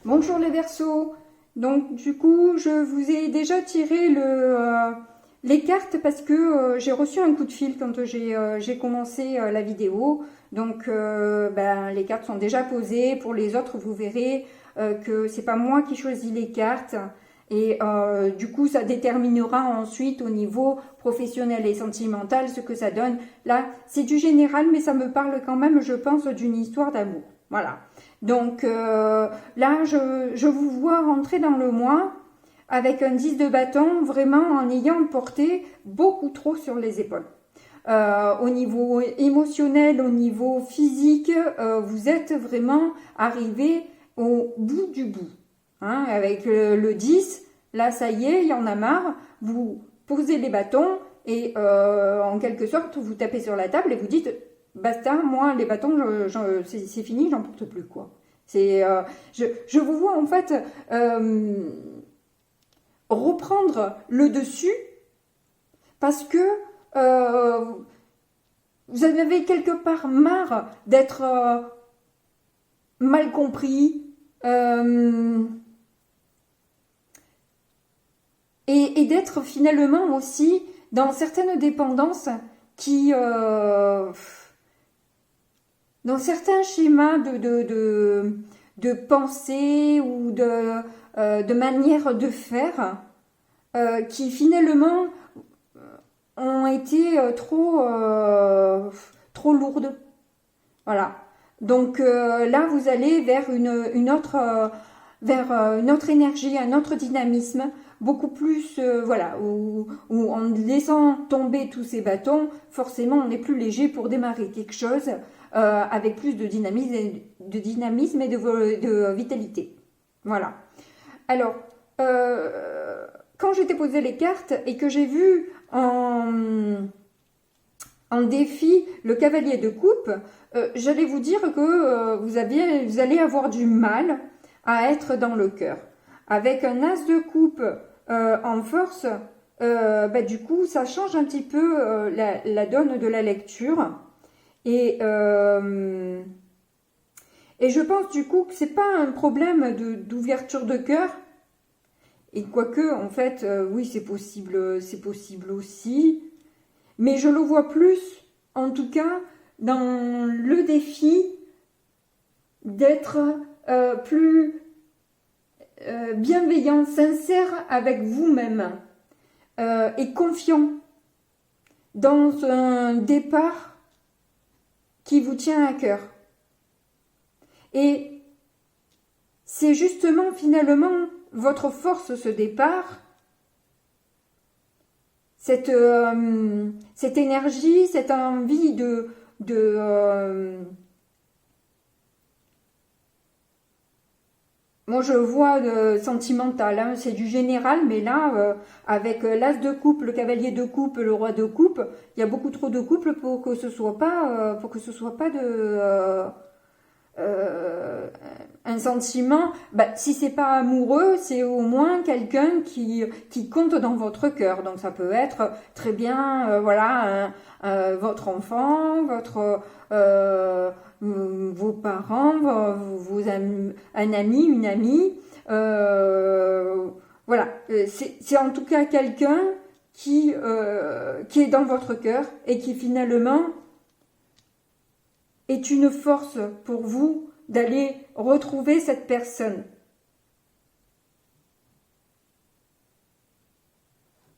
Bonjour les Verseaux. Donc du coup, je vous ai déjà tiré les cartes parce que j'ai reçu un coup de fil quand j'ai commencé la vidéo. Donc les cartes sont déjà posées. Pour les autres, vous verrez que c'est pas moi qui choisis les cartes. Et du coup, ça déterminera ensuite au niveau professionnel et sentimental ce que ça donne. Là, c'est du général, mais ça me parle quand même, je pense, d'une histoire d'amour. Voilà. Donc là, je vous vois rentrer dans le mois avec un 10 de bâton, vraiment en ayant porté beaucoup trop sur les épaules. Au niveau émotionnel, au niveau physique, vous êtes vraiment arrivé au bout du bout. Hein, avec le 10, là ça y est, il y en a marre, vous posez les bâtons et en quelque sorte vous tapez sur la table et vous dites basta, moi les bâtons c'est fini, j'en porte plus quoi. Je vous vois en fait reprendre le dessus parce que euh, vous en avez quelque part marre d'être mal compris et d'être finalement aussi dans certaines dépendances qui dans certains schémas de pensée ou de manière de faire qui finalement ont été trop lourdes. Voilà. Donc là, vous allez vers une autre énergie, un autre dynamisme, beaucoup plus, voilà, où en laissant tomber tous ces bâtons, forcément, on est plus léger pour démarrer quelque chose avec plus de dynamisme et de vitalité. Voilà. Alors, quand j'étais posé les cartes et que j'ai vu en défi le cavalier de coupe, j'allais vous dire que vous allez avoir du mal à être dans le cœur. Avec un as de coupe en force, du coup, ça change un petit peu la donne de la lecture. Et je pense du coup que c'est pas un problème d'ouverture de cœur. Et quoique, en fait, oui, c'est possible aussi. Mais je le vois plus, en tout cas, dans le défi d'être plus bienveillant, sincère avec vous-même et confiant dans un départ qui vous tient à cœur. Et c'est justement finalement votre force, ce départ, cette énergie, cette envie moi je vois sentimental, hein, c'est du général, mais là, avec l'as de coupe, le cavalier de coupe, le roi de coupe, il y a beaucoup trop de couples pour que ce soit pas, un sentiment. Si c'est pas amoureux, c'est au moins quelqu'un qui compte dans votre cœur. Donc ça peut être très bien, voilà, votre enfant, vos parents, un ami, une amie. Voilà, c'est en tout cas quelqu'un qui est dans votre cœur et qui finalement est une force pour vous d'aller retrouver cette personne.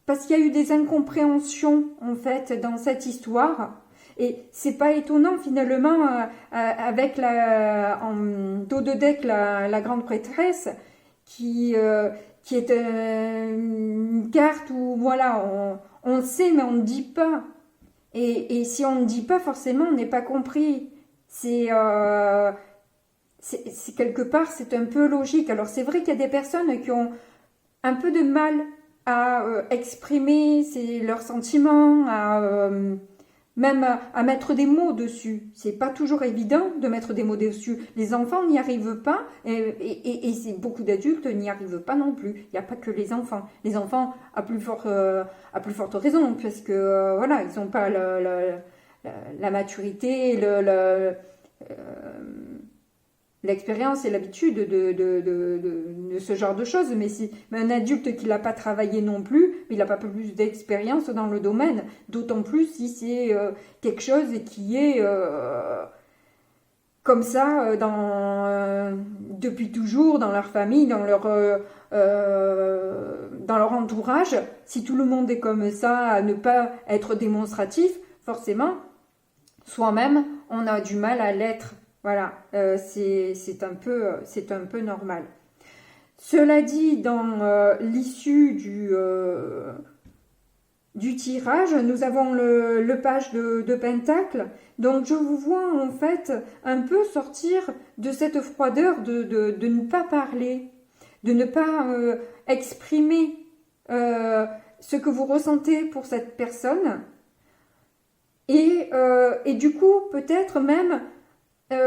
Parce qu'il y a eu des incompréhensions en fait dans cette histoire. Et c'est pas étonnant finalement avec en dos de deck la grande prêtresse qui est une carte où voilà on sait mais on ne dit pas. Et si on ne dit pas forcément on n'est pas compris. C'est quelque part c'est un peu logique. Alors c'est vrai qu'il y a des personnes qui ont un peu de mal à exprimer leurs sentiments, même à mettre des mots dessus. C'est pas toujours évident de mettre des mots dessus. Les enfants n'y arrivent pas et beaucoup d'adultes n'y arrivent pas non plus. Il n'y a pas que les enfants. Les enfants à plus forte raison parce que voilà ils n'ont pas la maturité, l'expérience et l'habitude de ce genre de choses, mais un adulte qui l'a pas travaillé non plus, il n'a pas plus d'expérience dans le domaine, d'autant plus si c'est quelque chose qui est comme ça depuis toujours dans leur famille, dans leur entourage. Si tout le monde est comme ça, à ne pas être démonstratif, forcément, soi-même, on a du mal à l'être. Voilà, c'est un peu normal. Cela dit, dans l'issue du tirage, nous avons le page de Pentacle. Donc je vous vois en fait un peu sortir de cette froideur de ne pas parler, de ne pas exprimer ce que vous ressentez pour cette personne. Et du coup, peut-être même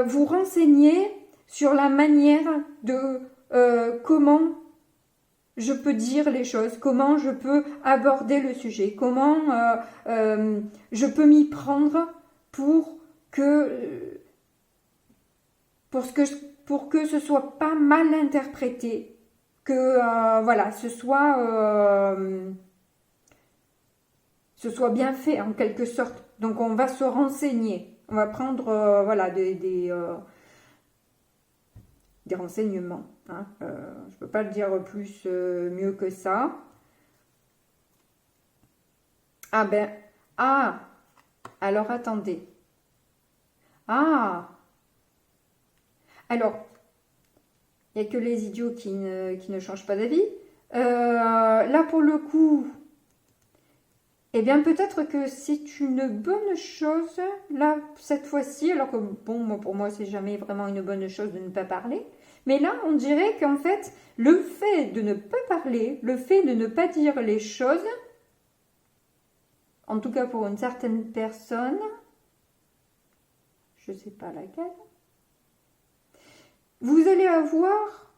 vous renseigner sur la manière de comment je peux dire les choses, comment je peux aborder le sujet, comment je peux m'y prendre pour que ce soit pas mal interprété, que voilà, ce soit bien fait en quelque sorte. Donc on va se renseigner, on va prendre voilà des renseignements. Hein. Je ne peux pas le dire plus mieux que ça. Ah ben, alors attendez. Alors, il n'y a que les idiots qui ne changent pas d'avis. Là pour le coup, eh bien peut-être que c'est une bonne chose, là, cette fois-ci, alors que bon, pour moi c'est jamais vraiment une bonne chose de ne pas parler. Mais là, on dirait qu'en fait, le fait de ne pas parler, le fait de ne pas dire les choses, en tout cas pour une certaine personne, je ne sais pas laquelle, vous allez avoir,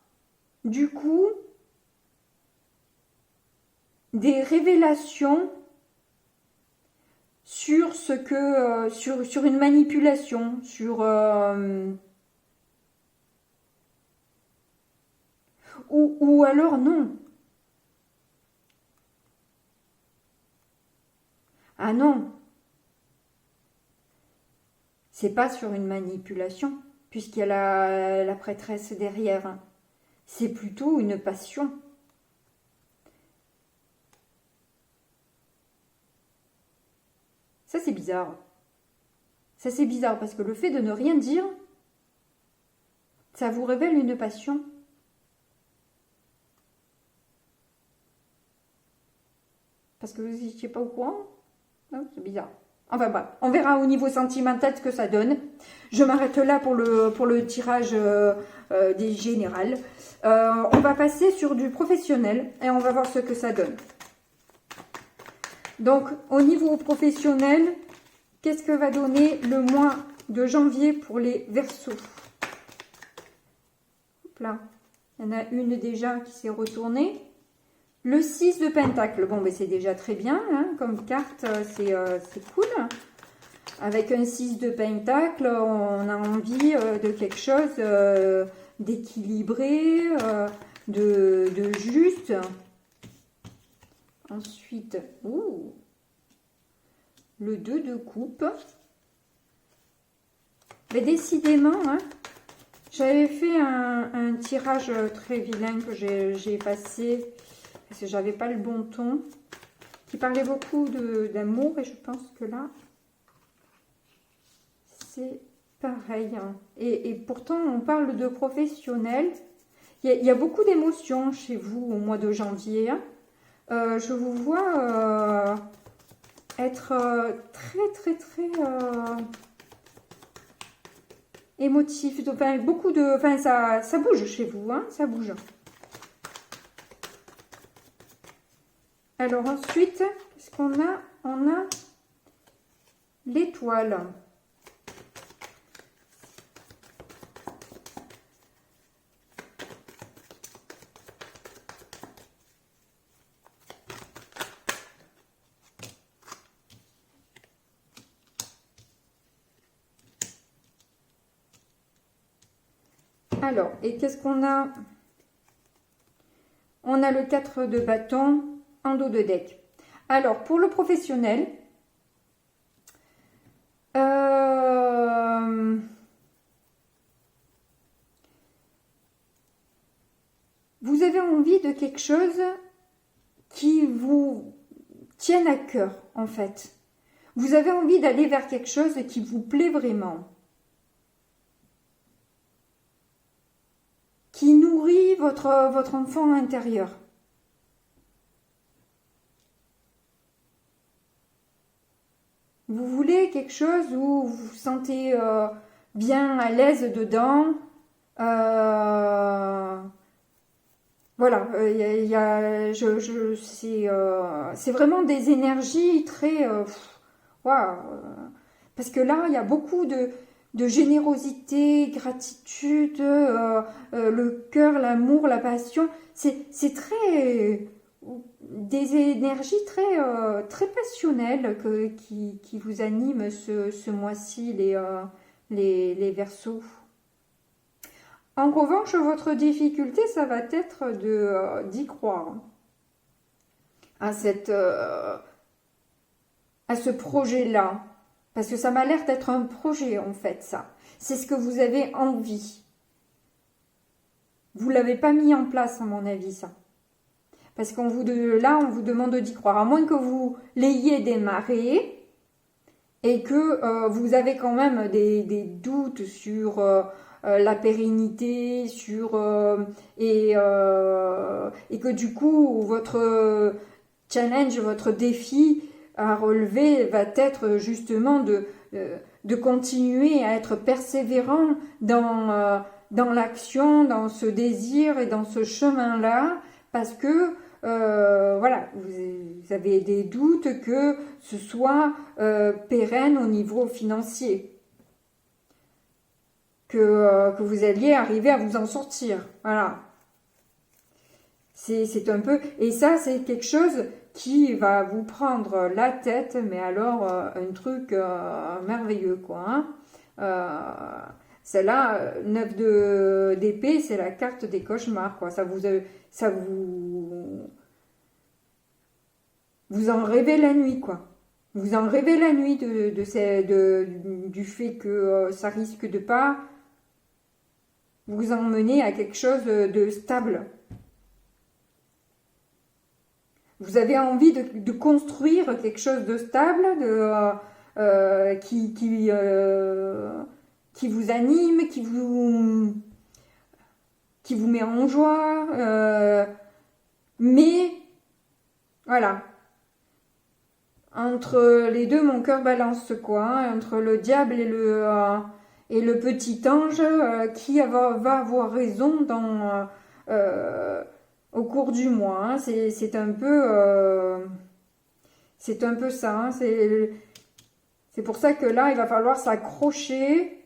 du coup, des révélations sur ce que, sur une manipulation, ou alors non. Ah non, c'est pas sur une manipulation, puisqu'il y a la prêtresse derrière. C'est plutôt une passion. Ça c'est bizarre. Ça c'est bizarre parce que le fait de ne rien dire, ça vous révèle une passion. Parce que vous n'étiez pas au courant. C'est bizarre. Enfin bref, on verra au niveau sentimental ce que ça donne. Je m'arrête là pour le tirage des générales. On va passer sur du professionnel et on va voir ce que ça donne. Donc, au niveau professionnel, qu'est-ce que va donner le mois de janvier pour les Verseaux? Hop là, il y en a une déjà qui s'est retournée. Le 6 de Pentacle, bon, ben c'est déjà très bien, hein, comme carte, c'est cool. Avec un 6 de Pentacle, on a envie de quelque chose d'équilibré, de juste. Ensuite, le 2 de coupe. Mais décidément, hein, j'avais fait un tirage très vilain que j'ai passé, parce que j'avais pas le bon ton, qui parlait beaucoup d'amour, et je pense que là, c'est pareil. Hein. Et pourtant, on parle de professionnel. Il y a beaucoup d'émotions chez vous au mois de janvier. Hein. Je vous vois être très émotif. Enfin, beaucoup de, enfin, ça bouge chez vous, hein, ça bouge. Alors ensuite, qu'est-ce qu'on a? On a l'étoile. Alors, et qu'est-ce qu'on a? On a le 4 de bâton en dos de deck. Alors, pour le professionnel, vous avez envie de quelque chose qui vous tienne à cœur, en fait. Vous avez envie d'aller vers quelque chose qui vous plaît vraiment. Qui nourrit votre enfant intérieur. Vous voulez quelque chose où vous vous sentez bien à l'aise dedans. Voilà, c'est vraiment des énergies très... waouh, parce que là, il y a beaucoup de générosité, gratitude, le cœur, l'amour, la passion. C'est très... des énergies très, très passionnelles qui vous animent ce mois-ci, les Verseaux. En revanche, votre difficulté, ça va être d'y croire à ce projet-là. Parce que ça m'a l'air d'être un projet, en fait, ça. C'est ce que vous avez envie. Vous ne l'avez pas mis en place, à mon avis, ça. Parce qu'on vous demande d'y croire. À moins que vous l'ayez démarré et que vous avez quand même des doutes sur... la pérennité, et que du coup votre challenge, votre défi à relever va être justement de continuer à être persévérant dans l'action, dans ce désir et dans ce chemin-là, parce que voilà, vous avez des doutes que ce soit pérenne au niveau financier. Que vous alliez arriver à vous en sortir. Voilà. C'est un peu... Et ça, c'est quelque chose qui va vous prendre la tête, mais alors un truc merveilleux, quoi. Hein. Celle-là, 9 d'épée, c'est la carte des cauchemars, quoi. Vous en rêvez la nuit, quoi. Vous en rêvez la nuit du fait que ça risque de pas vous emmener à quelque chose de stable. Vous avez envie de construire quelque chose de stable, qui vous anime, qui vous met en joie. Mais, voilà. Entre les deux, mon cœur balance, quoi. Hein, entre le diable et le petit ange, qui va avoir raison au cours du mois. Hein. C'est un peu ça. Hein. C'est pour ça que là, il va falloir s'accrocher,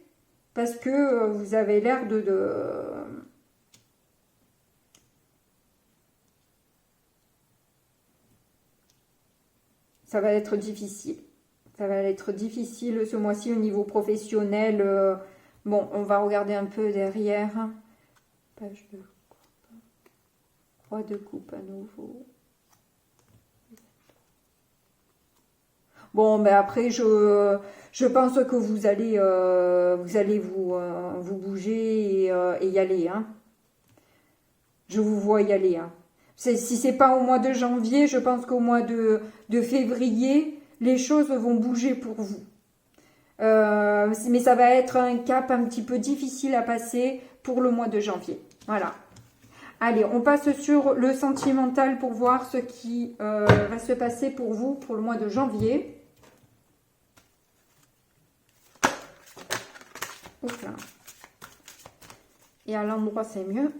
parce que vous avez l'air ça va être difficile. Ça va être difficile ce mois-ci au niveau professionnel. Bon, on va regarder un peu derrière. Page de coupe. Roi de coupe à nouveau. Bon, ben après, je pense que vous allez vous bouger et y aller. Hein. Je vous vois y aller. Hein. Si c'est pas au mois de janvier, je pense qu'au mois de février, les choses vont bouger pour vous. Mais ça va être un cap un petit peu difficile à passer pour le mois de janvier. Voilà. Allez, on passe sur le sentimental pour voir ce qui va se passer pour vous pour le mois de janvier. Oups là. Et à l'endroit, c'est mieux.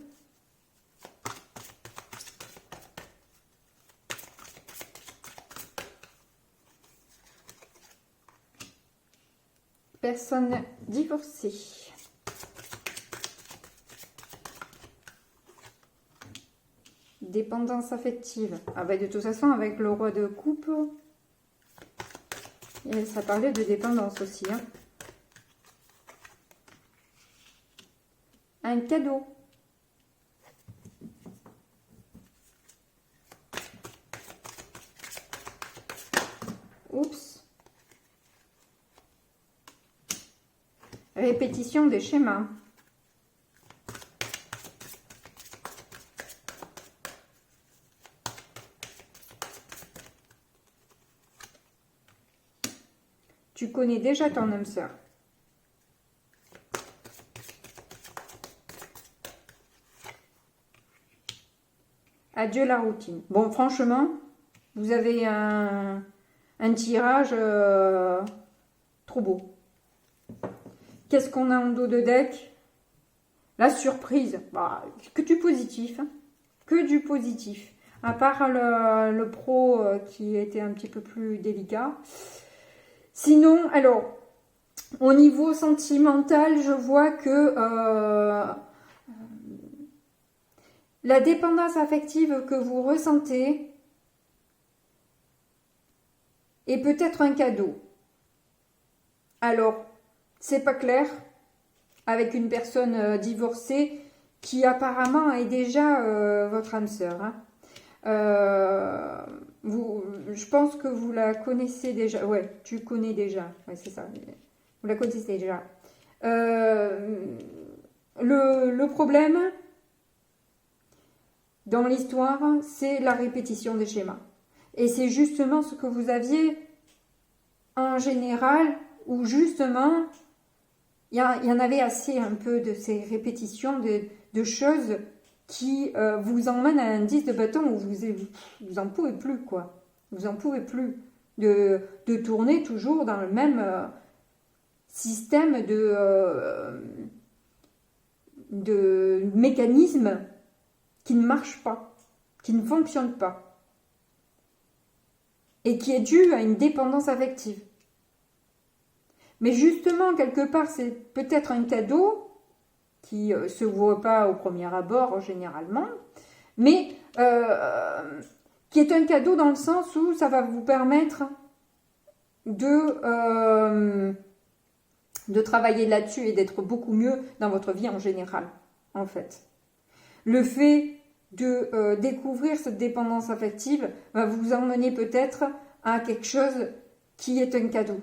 Personne divorcée. Dépendance affective. Ah ben de toute façon, avec le roi de coupe, et ça parlait de dépendance aussi. Hein. un cadeau. Oups. Répétition des schémas. Tu connais déjà ton âme sœur. Adieu la routine. Bon, franchement, vous avez un tirage trop beau. Qu'est-ce qu'on a en dos de deck? La surprise. Bah, que du positif. Hein. Que du positif. À part le pro qui était un petit peu plus délicat. Sinon, alors, au niveau sentimental, je vois que la dépendance affective que vous ressentez est peut-être un cadeau. Alors, c'est pas clair avec une personne divorcée qui apparemment est déjà votre âme sœur. Hein. Je pense que vous la connaissez déjà. Ouais, tu connais déjà. Ouais, c'est ça. Vous la connaissez déjà. Le problème dans l'histoire, c'est la répétition des schémas. Et c'est justement ce que vous aviez en général, où justement, il y en avait assez un peu de ces répétitions de choses qui vous emmènent à un 10 de bâton où vous en pouvez plus, quoi. Vous en pouvez plus de tourner toujours dans le même système de mécanisme qui ne marche pas, qui ne fonctionne pas, et qui est dû à une dépendance affective. Mais justement, quelque part, c'est peut-être un cadeau qui ne se voit pas au premier abord, généralement, mais qui est un cadeau dans le sens où ça va vous permettre de travailler là-dessus et d'être beaucoup mieux dans votre vie en général, en fait. Le fait de découvrir cette dépendance affective va vous emmener peut-être à quelque chose qui est un cadeau.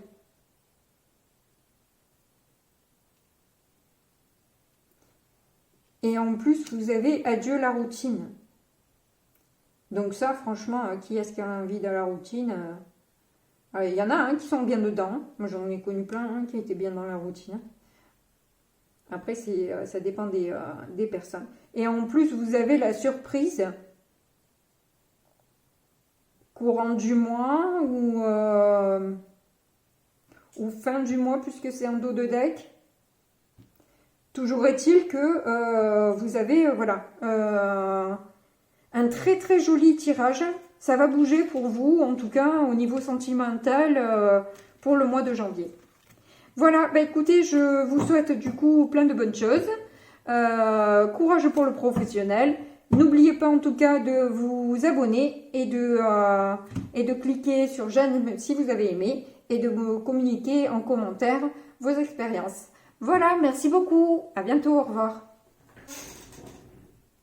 Et en plus, vous avez adieu la routine. Donc ça, franchement, qui est-ce qui a envie de la routine? Il y en a qui sont bien dedans. Moi, j'en ai connu plein qui étaient bien dans la routine. Après, ça dépend des personnes. Et en plus, vous avez la surprise courant du mois ou fin du mois, puisque c'est en dos de deck. Toujours est-il que vous avez un très très joli tirage. Ça va bouger pour vous, en tout cas au niveau sentimental, pour le mois de janvier. Voilà, écoutez, je vous souhaite du coup plein de bonnes choses. Courage pour le professionnel. N'oubliez pas en tout cas de vous abonner et de cliquer sur j'aime si vous avez aimé et de me communiquer en commentaire vos expériences. Voilà, merci beaucoup. À bientôt, au revoir.